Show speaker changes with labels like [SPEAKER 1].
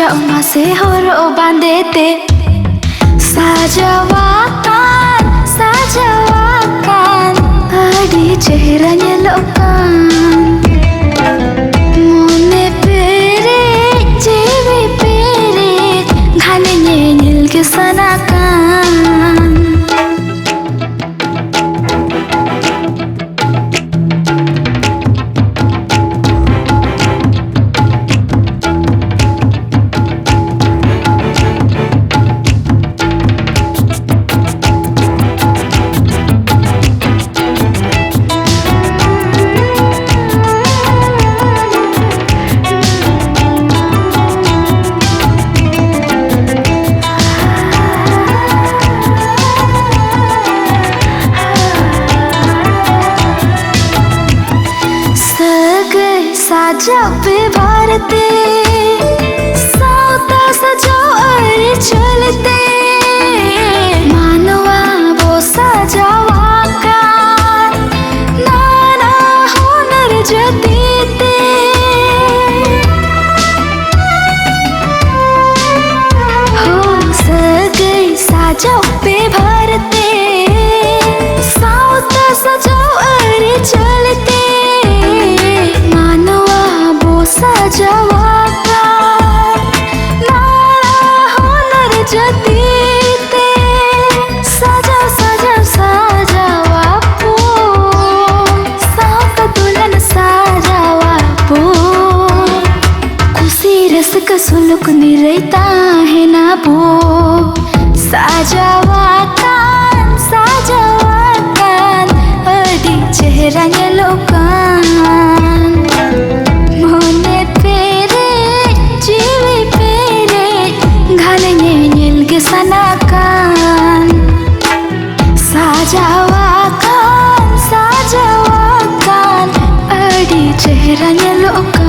[SPEAKER 1] Sajak masih horo bandete. Sajawakan adi chehranya lokan. Mone perit jeevi perit ghanenye nilke sanakan. Sajak pe bharate sauta sajao aur chalte manwa wo sajawakan nana hunar jadite ho sagai sajao pe bharate sauta sajao aur chalte sajawakan nana hunar jadite sajawapu sauka dulan sajawapu खुशी रस का सुलुक निरैता है ना वो sajawakan adi chehranya lokan. Sanakan sajawakan adi chehranya lokan.